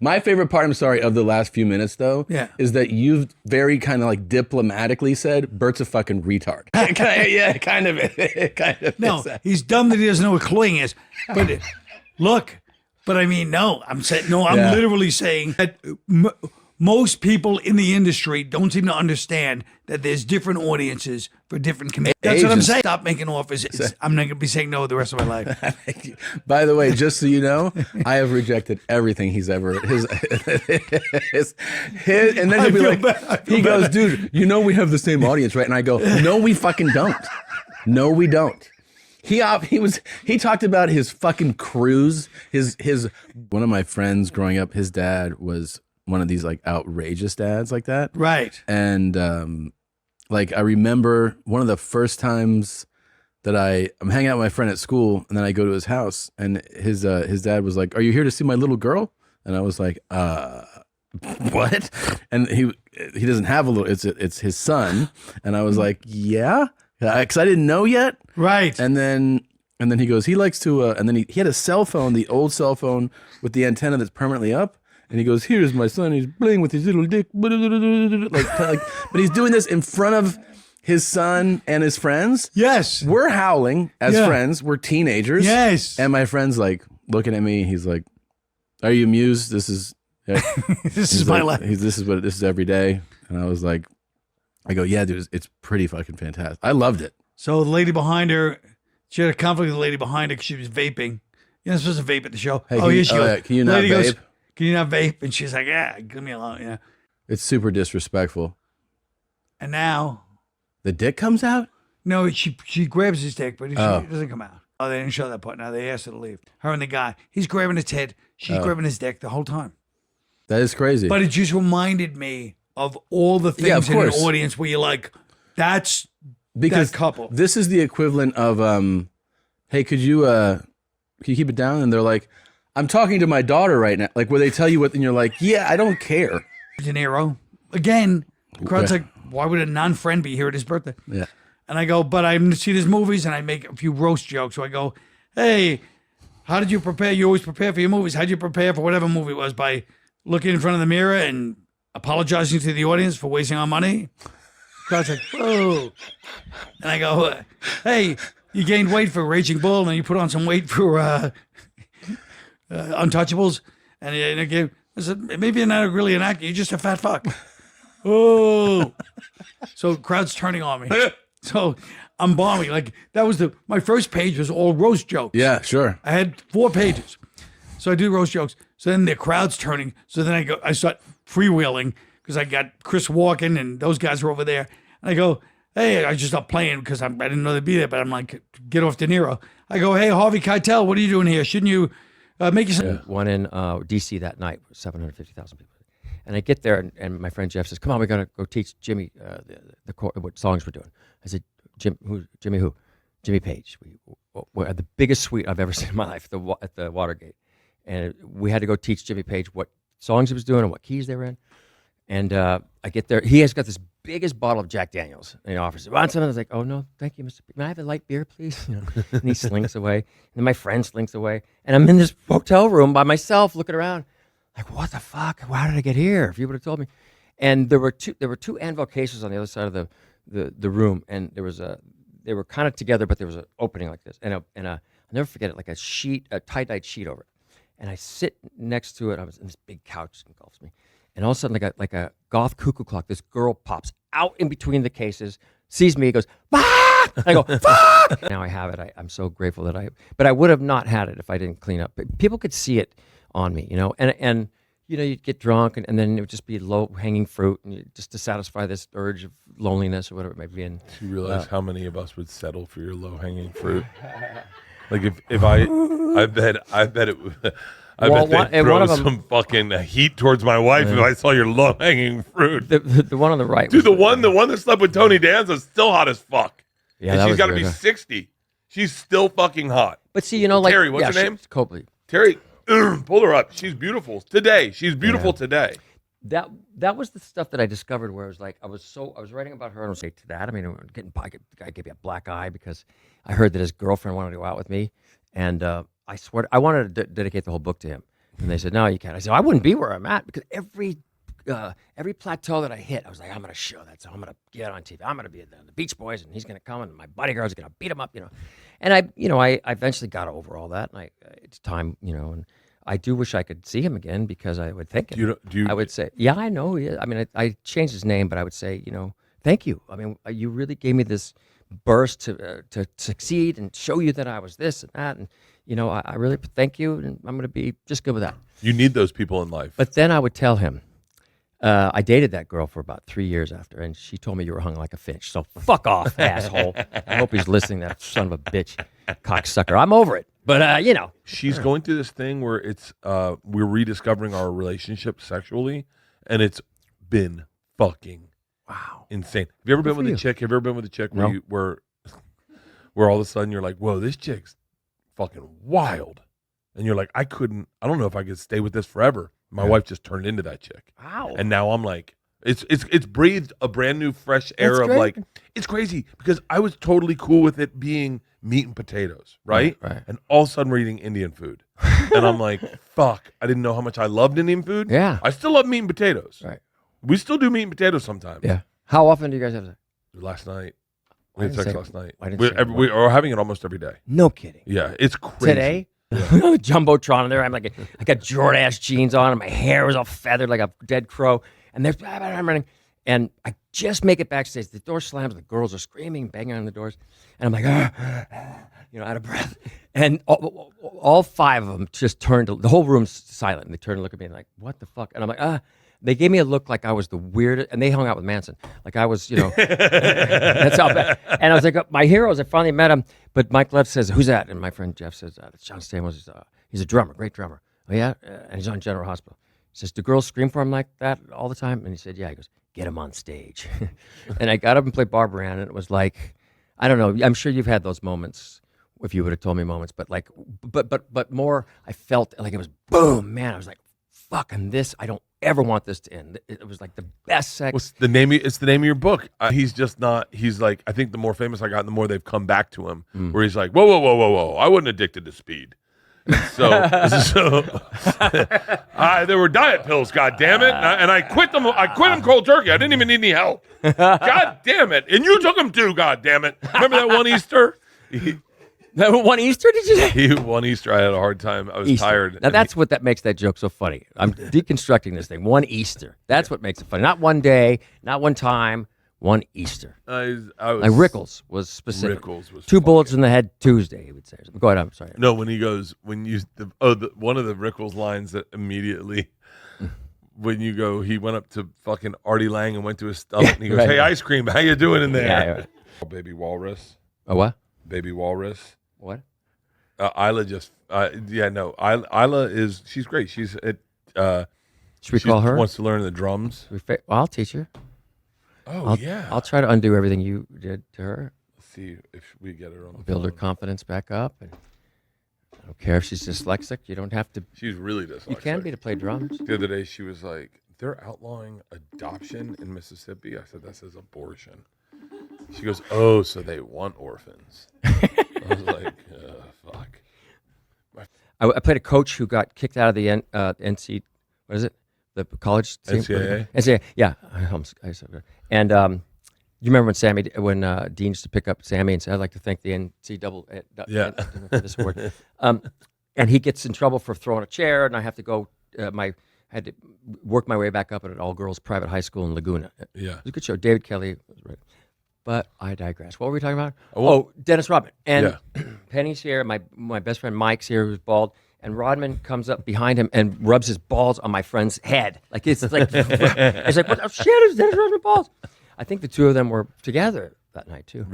My favorite part, I'm sorry, of the last few minutes though, is that you've very kind of like diplomatically said, Bert's a fucking retard. Yeah, kind of. No, he's dumb that he doesn't know what cloying is. But look, but I mean, no, I'm saying, no, I'm literally saying that most people in the industry don't seem to understand that there's different audiences for different comedians. That's what I'm saying. Stop making offers. I'm not going to be saying no the rest of my life. By the way, just so you know, I have rejected everything he's ever his and then he'll be like, he goes, dude, you know we have the same audience, right? And I go, no, we fucking don't. No, we don't. He talked about his fucking cruise. His one of my friends growing up, his dad was one of these like outrageous dads like that. Right. And like I remember one of the first times that I'm hanging out with my friend at school, and then I go to his house, and his dad was like, "Are you here to see my little girl?" And I was like, what? And he doesn't have a little, it's his son. And I was like, yeah, because I didn't know yet. Right. And then he goes, he likes to, and then he had a cell phone, the old cell phone with the antenna that's permanently up. And he goes, here's my son. He's playing with his little dick. Like, but he's doing this in front of his son and his friends. Yes. We're howling as friends. We're teenagers. Yes. And my friend's like looking at me. He's like, are you amused? This is, this is my life. This is every day. And I was like, I go, yeah, dude, it's pretty fucking fantastic. I loved it. So the lady behind her, she had a conflict with the lady behind her because she was vaping. You're not supposed to vape at the show. Hey, here she goes. Can you not vape? Goes, can you not vape? And she's like, yeah, leave me alone. Yeah. It's super disrespectful. And now the dick comes out? No, she grabs his dick, but it doesn't come out. Oh, they didn't show that part. Now they asked her to leave. Her and the guy. He's grabbing his head. She's grabbing his dick the whole time. That is crazy. But it just reminded me of all the things in an audience where you're like, that's because that couple. This is the equivalent of, hey, can you keep it down? And they're like, I'm talking to my daughter right now. Like where they tell you what, and you're like, yeah, I don't care. De Niro. Again, the crowd's like, why would a non-friend be here at his birthday? Yeah. And I go, but I see his movies and I make a few roast jokes. So I go, hey, how did you prepare? You always prepare for your movies. How did you prepare for whatever movie it was? By looking in front of the mirror and apologizing to the audience for wasting our money? The crowd's like, whoa. And I go, hey, you gained weight for Raging Bull and you put on some weight for Untouchables. And again, I said, maybe you're not really an actor. You're just a fat fuck. Oh. So crowd's turning on me. So I'm bombing. Like that was my first page was all roast jokes. Yeah, sure. I had 4 pages. So I do roast jokes. So then the crowd's turning. So then I start freewheeling because I got Chris Walken and those guys were over there. And I go, hey, I just stopped playing because I didn't know they'd be there. But I'm like, get off De Niro. I go, hey, Harvey Keitel, what are you doing here? Shouldn't you make yourself? One in D.C. that night, 750,000 people. And I get there, and my friend Jeff says, come on, we got to go teach Jimmy what songs we're doing. I said, Jimmy who? Jimmy Page. We had the biggest suite I've ever seen in my life at the Watergate. And we had to go teach Jimmy Page what songs he was doing and what keys they were in. And I get there. He has got this biggest bottle of Jack Daniels. And he offers it. Want some? I was like, oh, no, thank you, Mr. May I have a light beer, please? You know? And he slinks away. And then my friend slinks away. And I'm in this hotel room by myself looking around. Like, what the fuck? How did I get here? If you would have told me. And there were two anvil cases on the other side of the room, and they were kind of together, but there was an opening like this, and I'll never forget it, like a tie-dyed sheet over it. And I sit next to it. I was in this big couch engulfs me, and all of a sudden, like a goth cuckoo clock, this girl pops out in between the cases, sees me, goes, bah! I go, fuck! Now I have it. I'm so grateful but I would have not had it if I didn't clean up. But people could see it on me, and you'd get drunk and then it would just be low-hanging fruit and just to satisfy this urge of loneliness or whatever it might be. And do you realize how many of us would settle for your low-hanging fruit? Like if I bet they'd throw some fucking heat towards my wife if I saw your low-hanging fruit. The one on the right. Dude, the one that slept with Tony Danza is still hot as fuck. Yeah, and she's got to be 60. She's still fucking hot. But see, like Terry, what's her name? Copley. Terry. Pull her up. She's beautiful today. She's beautiful today. That was the stuff that I discovered where I was like, I was writing about her and I was like, to that. I mean, the guy gave me a black eye because I heard that his girlfriend wanted to go out with me. And I swear, I wanted to dedicate the whole book to him And they said, no, you can't. I said, I wouldn't be where I'm at because every plateau that I hit, I was like, I'm going to show that. So I'm going to get on TV. I'm going to be the Beach Boys, and he's going to come, and my bodyguard's going to beat him up, And I eventually got over all that, and it's time, and I do wish I could see him again because I would thank him. I would say, yeah, I know. Yeah. I mean, I changed his name, but I would say, thank you. I mean, you really gave me this burst to succeed and show you that I was this and that, and I really thank you, and I'm going to be just good with that. You need those people in life. But then I would tell him, I dated that girl for about 3 years after, and she told me you were hung like a finch. So fuck off, asshole. I hope he's listening, that son of a bitch, cocksucker. I'm over it. But, She's going through this thing where it's we're rediscovering our relationship sexually, and it's been fucking insane. Have you ever been with a chick? Have you ever been with a chick where where all of a sudden you're like, whoa, this chick's fucking wild. And you're like, I don't know if I could stay with this forever. My wife just turned into that chick. Wow. And now I'm like, it's breathed a brand new fresh air of like, it's crazy because I was totally cool with it being meat and potatoes, right? Right. And all of a sudden we're eating Indian food. And I'm like, fuck, I didn't know how much I loved Indian food. Yeah. I still love meat and potatoes. Right. We still do meat and potatoes sometimes. Yeah. How often do you guys have that? Last night. Why We had didn't sex say- last night. why didn't say We're having it almost every day. No kidding. Yeah, it's crazy. Today? Jumbotron in there. I got Jordache jeans on, and my hair was all feathered like a dead crow. And I'm running, and I just make it backstage. The door slams. The girls are screaming, banging on the doors, and I'm like, out of breath. And all 5 of them just turned. The whole room's silent. And they turn and look at me like, "What the fuck?" And I'm like, They gave me a look like I was the weirdest, and they hung out with Manson. Like I was, that's how bad. And I was like, my heroes, I finally met him. But Mike Lev says, who's that? And my friend Jeff says, that's John Stamos. He's a drummer, great drummer. Oh, yeah? And he's on General Hospital. He says, do girls scream for him like that all the time? And he said, yeah. He goes, get him on stage. And I got up and played Barbara Ann, and it was like, I don't know. I'm sure you've had those moments if you would have told me moments. But like, but more, I felt like it was boom, man. I was like, fucking this, I don't ever want this to end. It was like the best sex. It's the name of your book. He's just not, he's like, I think the more famous I got, the more they've come back to him, where he's like, whoa. I wasn't addicted to speed. So there were diet pills, God damn it. And I quit them. I quit them cold turkey. I didn't even need any help. God damn it. And you took them too, God damn it. Remember that one Easter? That one Easter, did you say? One Easter, I had a hard time. I was tired. Now that's what makes that joke so funny. I'm deconstructing this thing. One Easter. That's what makes it funny. Not one day, not one time, one Easter. I was, like Rickles was specific. Rickles was 2 bullets in the head Tuesday, he would say. Go ahead, I'm sorry. No, when he goes, one of the Rickles lines that immediately, when you go, he went up to fucking Artie Lang and went to his stomach and he goes, Right. hey, ice cream, how you doing in there? Yeah, right. Oh, baby walrus. Oh, what? Baby walrus. What? Isla just, Isla is, she's great. She's at, Should we she call her? wants to learn the drums. Well, I'll teach her. Oh, yeah. I'll try to undo everything you did to her. Let's see if we get her on the Build her phone. confidence back up. And I don't care if she's dyslexic. You don't have to. She's really dyslexic. You can be to play drums. The other day, she was like, they're outlawing adoption in Mississippi. I said, that says abortion. She goes, oh, so they want orphans. I was like, fuck. I played a coach who got kicked out of the NC. What is it? The college team. NCAA? NCAA. Yeah. And you remember when Dean used to pick up Sammy and say, "I'd like to thank the NCAA for this award." And he gets in trouble for throwing a chair, and I have to go. I had to work my way back up at an all-girls private high school in Laguna. Yeah. It was a good show. David Kelly was right. But I digress. What were we talking about? Oh, Dennis Rodman. And Penny's here. My best friend Mike's here, who's bald. And Rodman comes up behind him and rubs his balls on my friend's head. Like it's like it's like, what the shit is Dennis Rodman balls? I think the two of them were together that night too.